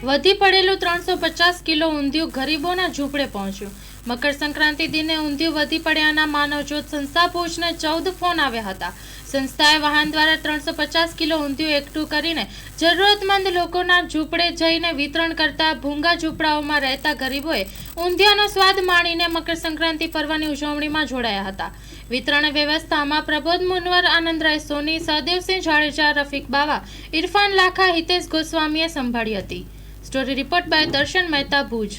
વધી પડેલું 350 કિલો ઊંધિયું ગરીબોના ઝૂંપડે પહોંચ્યું। મકર સંક્રાંતિ દિને ઊંધિયું વધી પડ્યાના માનવજ્યોત સંસ્થા ભુજને 14 ફોન આવ્યા હતા। સંસ્થાએ વાહન દ્વારા 350 કિલો ઊંધિયું એકઠું કરીને જરૂરતમંદ લોકોના ઝૂંપડે જઈને વિતરણ કરતા ભૂંગા ઝૂંપડાઓમાં રહેતા ગરીબોએ ઊંધિયાનો સ્વાદ માણીને મકર સંક્રાંતિ પર્વની ઉજવણીમાં જોડાયા હતા। વિતરણ વ્યવસ્થામાં પ્રબોધ મુનવર, આનંદરાય સોની, સહદેવસિંહ જાડેજા, રફીક બાવા, ઇરફાન લાખા, હિતેશ ગોસ્વામીએ સંભાળી હતી। સ્ટોરી રિપોર્ટ બાય દર્શન મહેતા, ભુજ।